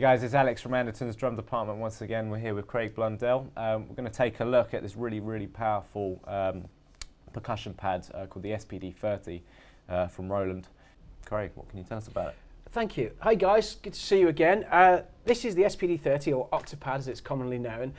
guys, it's Alex from Andertons Drum Department once again. We're here with Craig Blundell. We're going to take a look at this really powerful percussion pad called the SPD-30 from Roland. Craig, what can you tell us about it? Thank you. Hi guys, good to see you again. This is the SPD-30 or Octapad as it's commonly known.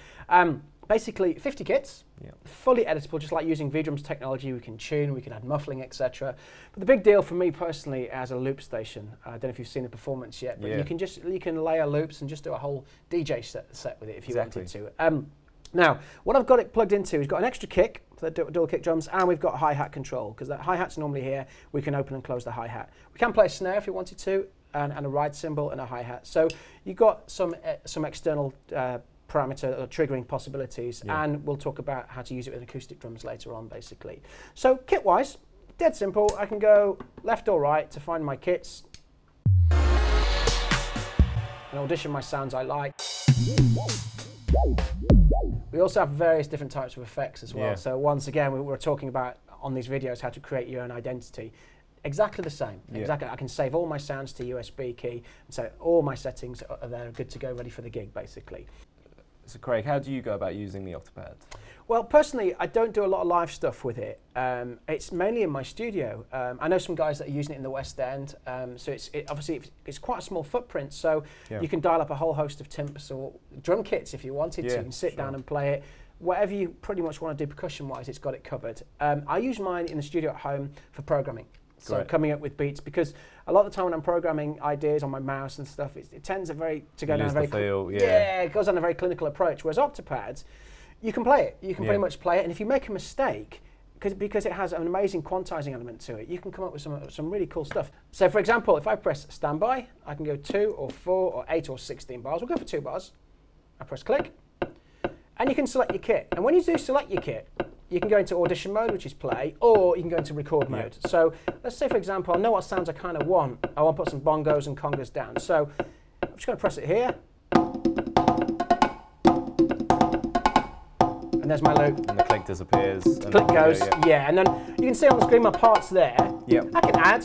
Basically 50 kits, fully editable, just like using V-Drums technology. We can tune, we can add muffling, etc. But the big deal for me personally as a loop station, I don't know if you've seen the performance yet, but you can layer loops and just do a whole DJ set with it if you wanted to. Now, what I've got it plugged into is got an extra kick for the dual kick drums, and we've got hi-hat control, because the hi-hat's normally here. We can open and close the hi-hat. We can play a snare if you wanted to, and a ride cymbal and a hi-hat. So you've got some external parameter or triggering possibilities, and we'll talk about how to use it with acoustic drums later on, basically. So kit-wise, dead simple. I can go left or right to find my kits and audition my sounds I like. We also have various different types of effects as well. So once again, we were talking about on these videos how to create your own identity. Exactly the same. Exactly. I can save all my sounds to USB key, and so all my settings are there, good to go, ready for the gig, basically. So Craig, how do you go about using the Octopad? Well, personally, I don't do a lot of live stuff with it. It's mainly in my studio. I know some guys that are using it in the West End, so obviously it's quite a small footprint, so you can dial up a whole host of timps or drum kits if you wanted to, and sit down and play it. Whatever you pretty much want to do percussion-wise, it's got it covered. I use mine in the studio at home for programming. So coming up with beats, because a lot of the time when I'm programming ideas on my mouse and stuff, it tends to go down a very it goes on a very clinical approach. Whereas Octopads, you can play it. You can pretty much play it, and if you make a mistake, because it has an amazing quantizing element to it, you can come up with some really cool stuff. So for example, if I press standby, I can go 2 or 4 or 8 or 16 bars. We'll go for 2 bars. I press click, and you can select your kit. And when you do select your kit, you can go into audition mode, which is play, or you can go into record mode. So let's say, for example, I know what sounds I kind of want. I want to put some bongos and congas down. So I'm just going to press it here. And there's my loop. And the click disappears. The click goes, and then you can see on the screen my parts there. I can add.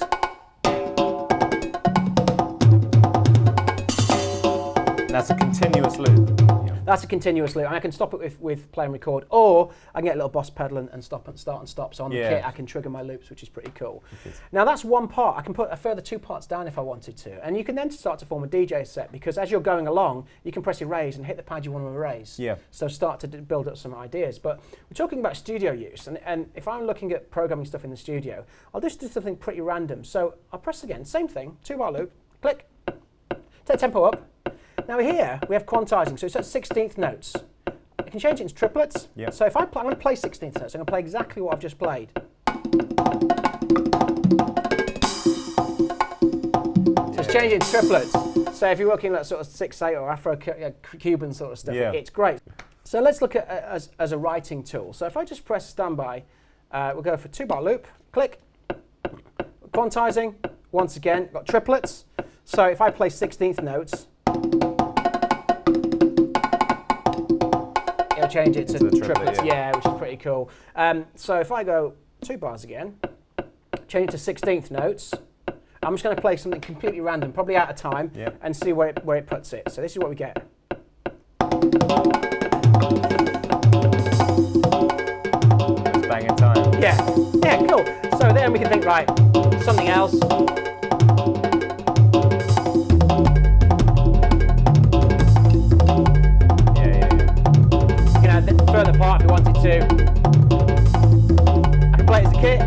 And that's a continuous loop. That's a continuous loop, and I can stop it with play and record, or I can get a little boss pedal and stop and start and stop. So on the kit, I can trigger my loops, which is pretty cool. Now that's one part. I can put a further 2 parts down if I wanted to, and you can then start to form a DJ set, because as you're going along, you can press erase and hit the pad you want to erase. So start to build up some ideas. But we're talking about studio use, and if I'm looking at programming stuff in the studio, I'll just do something pretty random. So I'll press again, same thing, 2-bar loop, click, take tempo up. Now here we have quantizing, so it's at 16th notes. I can change it into triplets. So if I'm going to play 16th notes, I'm going to play exactly what I've just played. So it's changing into triplets. So if you're working like sort of 6/8 or Afro-Cuban sort of stuff, it's great. So let's look at it as a writing tool. So if I just press standby, we'll go for 2-bar loop, click, quantizing. Once again, got triplets. So if I play 16th notes, it'll change it to triplets, which is pretty cool. So if I go 2 bars again, change it to 16th notes, I'm just going to play something completely random, probably out of time, and see where it puts it. So this is what we get. It's banging time. Yeah, cool. So then we can think, right, something else. Further part if you wanted to. I can play it as a kit.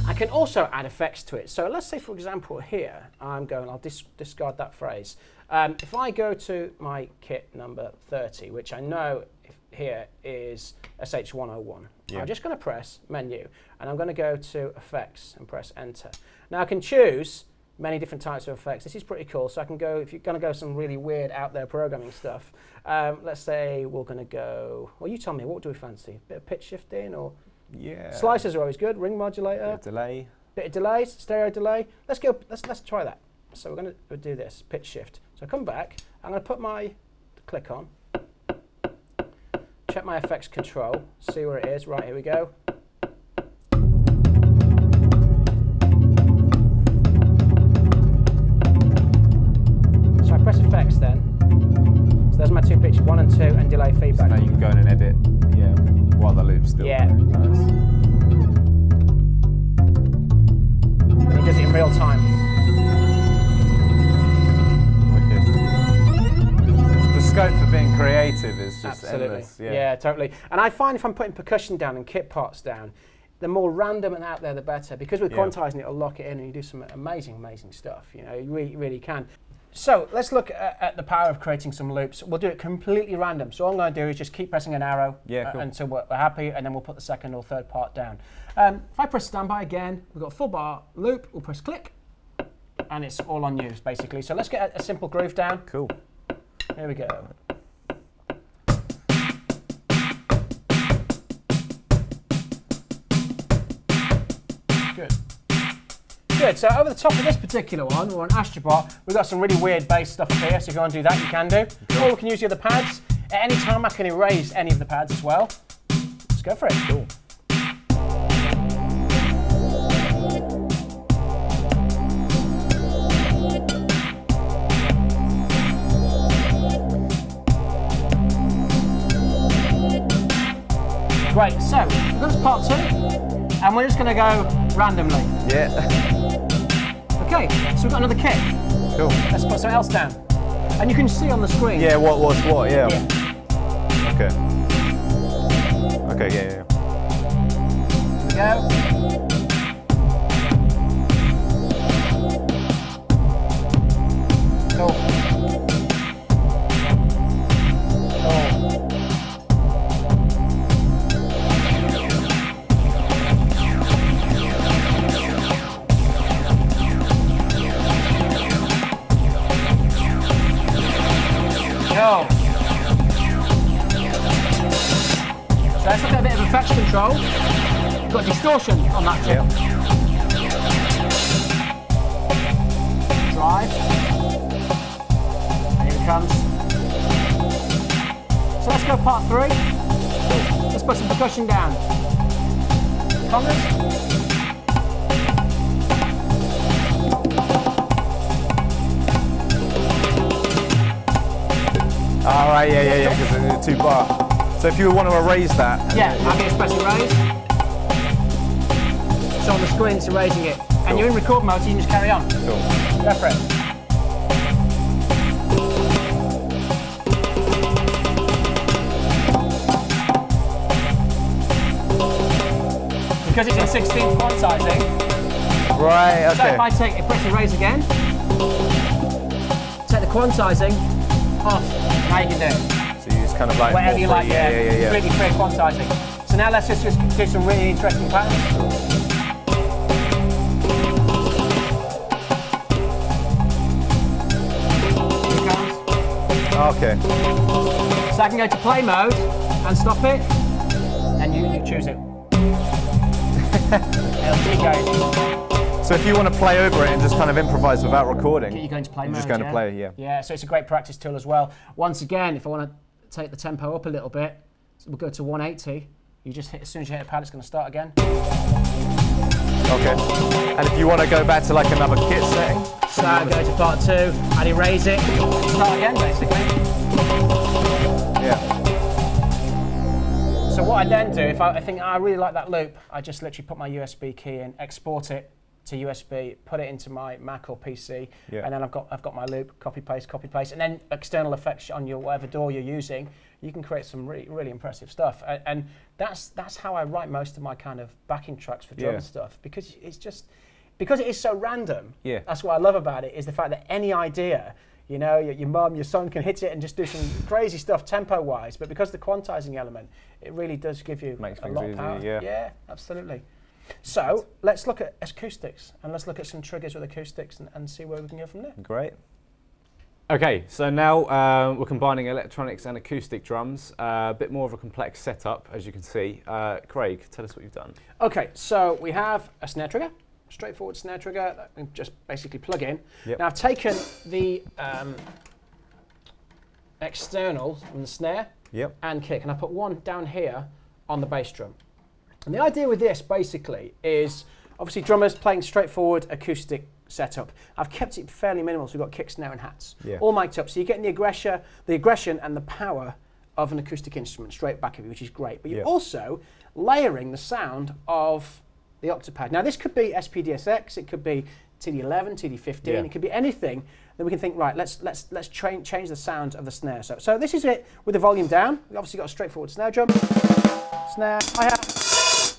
I can also add effects to it. So let's say, for example, here I'll discard that phrase. If I go to my kit number 30, which I know here is SH101, I'm just going to press menu, and I'm going to go to effects and press enter. Now I can choose many different types of effects. This is pretty cool. So I can go, if you're going to go some really weird out there programming stuff, let's say we're going to go, well, you tell me, what do we fancy? Bit of pitch shifting, or slicers are always good, ring modulator, bit of delays, stereo delay. Let's try that. So we're going to do this, pitch shift. So I come back, I'm going to put my click on, check my effects control, see where it is. Right, here we go. real time. Wicked. The scope for being creative is just Absolutely. endless. Yeah, totally. And I find if I'm putting percussion down and kit parts down, the more random and out there, the better. Because with quantizing, it'll lock it in, and you do some amazing, amazing stuff. You know, you really, really can. So let's look at the power of creating some loops. We'll do it completely random. So all I'm going to do is just keep pressing an arrow until we're happy, and then we'll put the second or third part down. If I press standby again, we've got a full bar loop. We'll press click, and it's all on use, basically. So let's get a simple groove down. Cool. Here we go. Good. Good, so over the top of this particular one, we're on Astrobot, we've got some really weird bass stuff up here, so if you want to do that, you can do. Or we can use the other pads. At any time, I can erase any of the pads as well. Let's go for it. Cool. Great, so that's part 2, and we're just going to go randomly. Yeah. Okay, so we've got another kick. Cool. Let's put something else down. And you can see on the screen. Yeah, what, yeah. Okay. Okay, yeah. Here we go. Cool. Cool. So let's look at a bit of effects control. You've got distortion on that tip. Drive. And here it comes. So let's go part 3. Let's put some percussion down. Condense. All right, yeah, because it's 2 bar. So if you want to erase that. Yeah, I can press erase. So on the screen it's erasing it. And you're in record mode, so you can just carry on. Cool. Go for it. Because it's in 16th quantizing. Right, okay. So if I press erase again, take the quantizing off, now you can do it. So you just kind of like whatever you like, yeah. Really clear quantizing. So now let's just do some really interesting patterns. Here it comes. Okay. So I can go to play mode and stop it, and you choose it. It'll keep going. So if you want to play over it and just kind of improvise without recording, you're going to play mode. Just going to play, yeah. Yeah, so it's a great practice tool as well. Once again, if I want to take the tempo up a little bit, so we'll go to 180. You just hit, as soon as you hit a pad, it's going to start again. Okay. And if you want to go back to like another kit setting? So I go to part 2, I'd erase it, start again basically. Yeah. So what I then do, if I think I really like that loop, I just literally put my USB key in, export it to USB, put it into my Mac or PC, and then I've got my loop, copy paste, and then external effects on your whatever DAW you're using. You can create some really, really impressive stuff, and that's how I write most of my kind of backing tracks for drum stuff, because it is so random. Yeah. That's what I love about it, is the fact that any idea, you know, your mum, your son can hit it and just do some crazy stuff tempo-wise, but because of the quantizing element, it really does give you a lot of power. Yeah, absolutely. So let's look at acoustics, and let's look at some triggers with acoustics and see where we can go from there. Great. Okay, so now we're combining electronics and acoustic drums. A bit more of a complex setup, as you can see. Craig, tell us what you've done. Okay, so we have a snare trigger, straightforward snare trigger that we just basically plug in. Yep. Now I've taken the external from the snare and kick, and I put one down here on the bass drum. And the idea with this basically is, obviously drummers playing straightforward acoustic setup. I've kept it fairly minimal, so we've got kick, snare and hats. All mic'd up, so you're getting the aggression and the power of an acoustic instrument straight back of you, which is great. But you're also layering the sound of the Octopad. Now this could be SPD-30, it could be TD11, TD15, it could be anything. Then we can think, right, let's change the sound of the snare. So this is it with the volume down. We've obviously got a straightforward snare drum, snare, hi-hat,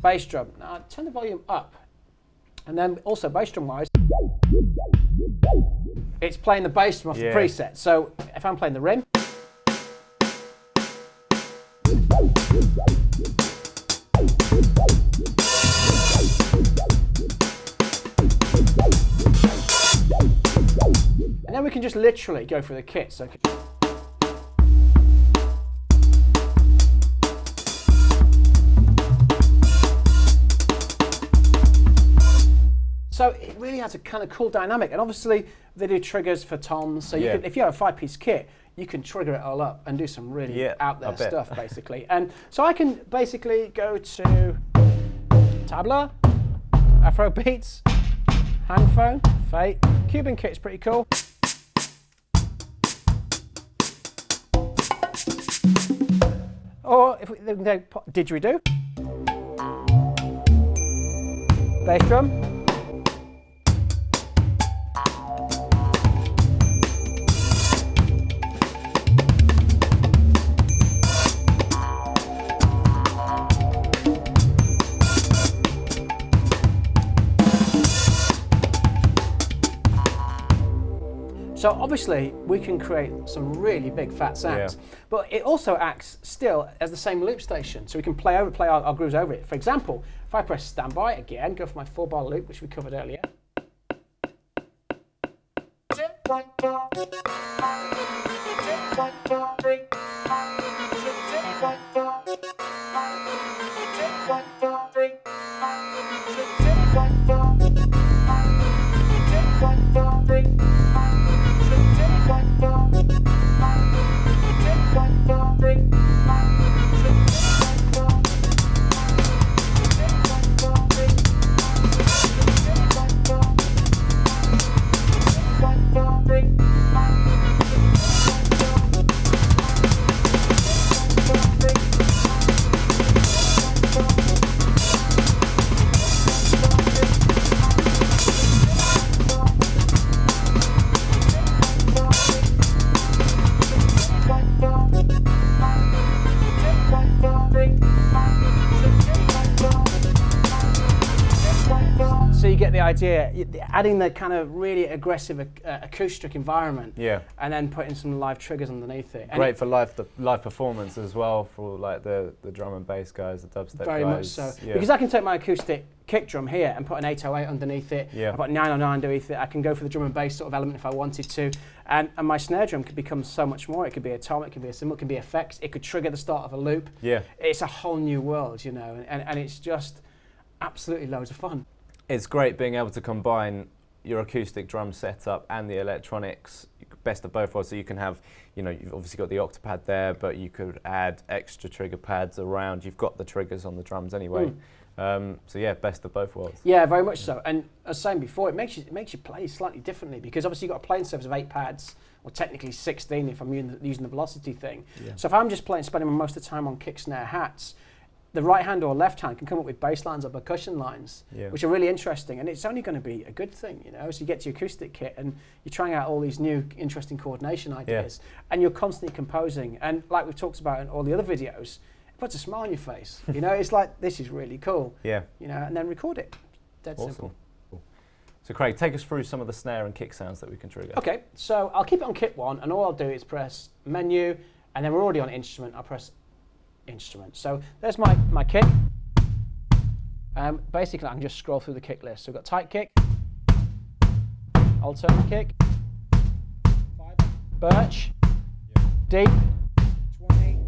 bass drum. Now I'll turn the volume up, and then also bass drum wise, it's playing the bass drum off the preset. So if I'm playing the rim, and then we can just literally go through the kit. So it really has a kind of cool dynamic, and obviously they do triggers for toms. So you can, if you have a 5-piece kit, you can trigger it all up and do some really out there stuff, basically. And so I can basically go to tabla, Afro beats, hang phone, fate. Cuban kit's pretty cool. Or if we can go didgeridoo, bass drum. So obviously we can create some really big fat sounds, but it also acts still as the same loop station. So we can play our grooves over it. For example, if I press standby again, go for my 4-bar loop, which we covered earlier. So you get the idea, adding the kind of really aggressive acoustic environment, and then putting some live triggers underneath it. Great for live performance as well, for like the drum and bass guys, the dubstep guys. Very much so, because I can take my acoustic kick drum here and put an 808 underneath it. I've got 909 underneath it. I can go for the drum and bass sort of element if I wanted to, and my snare drum could become so much more. It could be a tom, it could be a cymbal, it could be effects. It could trigger the start of a loop. It's a whole new world, you know, and it's just absolutely loads of fun. It's great being able to combine your acoustic drum setup and the electronics, best of both worlds. So you can have, you know, you've obviously got the Octopad there, but you could add extra trigger pads around. You've got the triggers on the drums anyway. So yeah, best of both worlds. Yeah, very much so. And as I was saying before, it makes you play slightly differently, because obviously you've got a playing surface of 8 pads, or technically 16 if I'm using the velocity thing. So if I'm just spending most of the time on kick, snare, hats, the right hand or left hand can come up with bass lines or percussion lines, which are really interesting, and it's only going to be a good thing, you know. So you get to your acoustic kit and you're trying out all these new interesting coordination ideas, and you're constantly composing, and like we've talked about in all the other videos, it puts a smile on your face. You know, it's like, this is really cool. You know, and then record it. Dead simple. So Craig, take us through some of the snare and kick sounds that we can trigger. Okay, so I'll keep it on kit 1, and all I'll do is press menu, and then we're already on instrument. I'll press instrument. So there's my kick. Basically, I can just scroll through the kick list. So we've got tight kick, alternate kick, birch, deep, 20,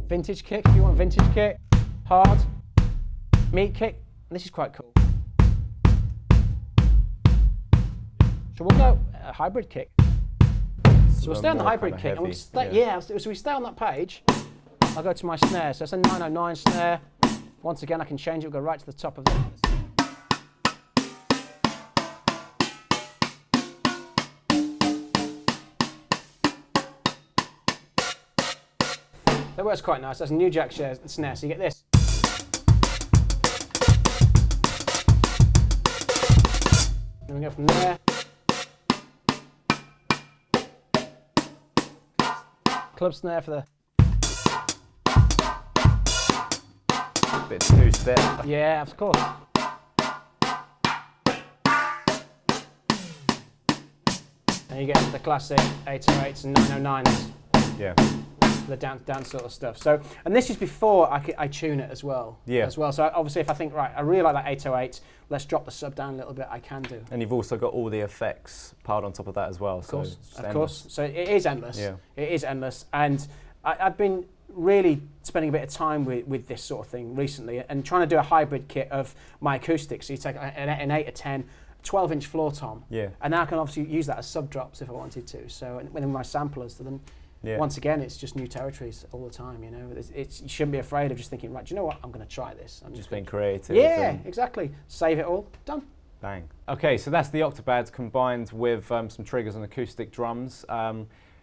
vintage kick if you want vintage kick, hard, meat kick, and this is quite cool. So we'll go a hybrid kick. So we'll stay on the hybrid kick, and we'll stay, so we stay on that page. I'll go to my snare, so it's a 909 snare. Once again, I can change it, we'll go right to the top of it. That works quite nice. That's a New Jack snare, so you get this. Then we go from there. Club snare for the... Bit two-step. Yeah, of course. And you get the classic 808s and 909s. Yeah. The dance sort of stuff. So, and this is before I tune it as well. Yeah. As well. So obviously, if I think, right, I really like that 808, let's drop the sub down a little bit, I can do. And you've also got all the effects piled on top of that as well. Of course. So Of course. So it is endless. Yeah. It is endless. And I've been really spending a bit of time with this sort of thing recently and trying to do a hybrid kit of my acoustics. So you take an 8 or 10, 12-inch floor tom. Yeah. And now I can obviously use that as sub drops if I wanted to. So within my samplers, then once again, it's just new territories all the time. You know, you shouldn't be afraid of just thinking, right, do you know what? I'm going to try this. I'm just being creative. Yeah, exactly. Save it all. Done. Bang. Okay, so that's the Octopad combined with some triggers and acoustic drums.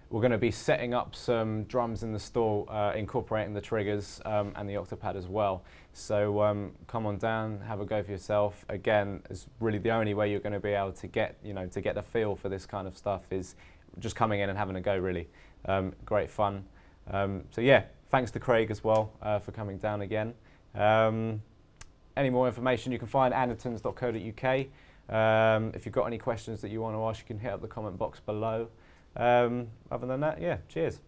We're going to be setting up some drums in the store, incorporating the triggers and the Octopad as well. So come on down, have a go for yourself. Again, it's really the only way you're going to be able to get, to get the feel for this kind of stuff is just coming in and having a go, really. Great fun. So yeah, thanks to Craig as well for coming down again. Any more information you can find Andertons.co.uk. If you've got any questions that you want to ask, you can hit up the comment box below. Other than that, yeah, cheers.